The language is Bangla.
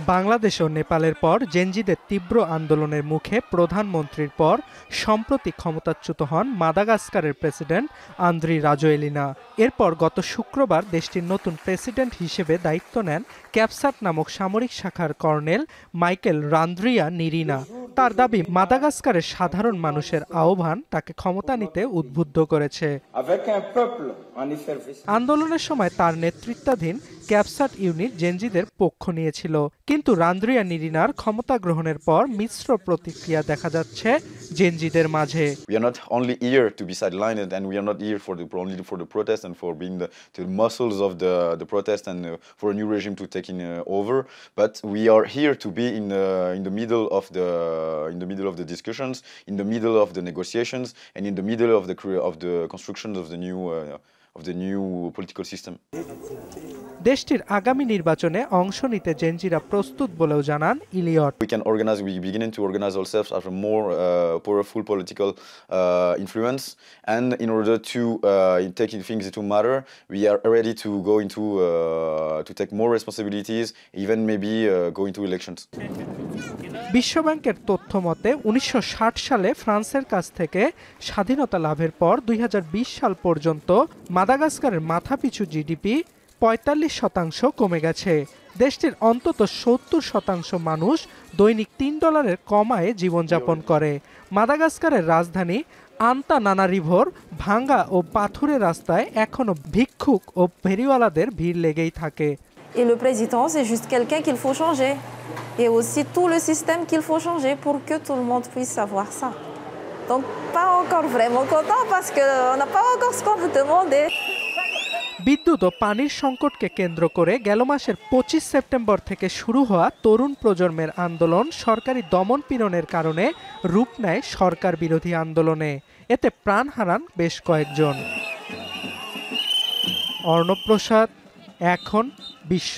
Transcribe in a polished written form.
বাংলাদেশ ও নেপালের পর জেনজিদের তীব্র আন্দোলনের মুখে প্রধানমন্ত্রীর পর সম্প্রতি ক্ষমতাচ্যুত হন মাদাগাস্কারের প্রেসিডেন্ট আন্দ্রি রাজোয়েলিনা। এরপর গত শুক্রবার দেশটির নতুন প্রেসিডেন্ট হিসেবে দায়িত্ব নেন ক্যাপসাট নামক সামরিক শাখার কর্নেল মাইকেল রান্দ্রিয়ানিরিনা। তার দাবি, মাদাগাস্কারের সাধারণ মানুষের আহ্বান তাকে ক্ষমতা নিতে উদ্বুদ্ধ করেছে। আন্দোলনের সময় তার নেতৃত্বাধীন ক্যাপসাট ইউনিট জেনজিদের পক্ষ নিয়েছিল, কিন্তু রান্দ্রিয়ানিরিনার ক্ষমতা গ্রহণের পর মিশ্র প্রতিক্রিয়া দেখা যাচ্ছে জেনজিদের মাঝে। We are not only here to be sidelined, and we are not here only for the protest and for being the muscles of the protest and for a new regime to take over, but we are here to be in the middle of the discussions, in the middle of the negotiations, and in the middle of the construction of the new political system. দেশটির আগামী নির্বাচনে অংশ নিতে জেনজিরা প্রস্তুত বলেও জানান Eliot. We beginning to organize ourselves as a more powerful political influence, and in order to take things into matter, we are ready to go into to take more responsibilities, even maybe go into elections. বিশ্বব্যাংকের তথ্য মতে 1960 সালে ফ্রান্সের কাছ থেকে স্বাধীনতা লাভের পর 2020 সাল পর্যন্ত মাদাগাস্কারের মাথাপিছু জিডিপি 45% কমে গেছে। দেশটির অন্তত 70% মানুষ দৈনিক $3 কম আয়ে জীবনযাপন করে। মাদাগাস্কারের রাজধানী আন্তানানারিভোর ভাঙ্গা ও পাথুরে রাস্তায় এখনো ভিক্ষুক ও ফেরিওয়ালাদের ভিড় লেগেই থাকে। Et le président, c'est juste quelqu'un qu'il faut changer. Et aussi tout le système qu'il faut changer pour que tout le monde puisse savoir ça. Donc pas encore vraiment content parce qu'on n'a pas encore ce qu'on a demandé. বিদ্যুৎ ও পানির সংকটকে কেন্দ্র করে গেল মাসের 25 সেপ্টেম্বর থেকে শুরু হওয়া তরুণ প্রজন্মের আন্দোলন সরকারি দমন পীড়নের কারণে রূপ নেয় সরকার বিরোধী আন্দোলনে। এতে প্রাণ হারান বেশ কয়েকজন। অর্ণব প্রসাদ, এখন বিশ্ব।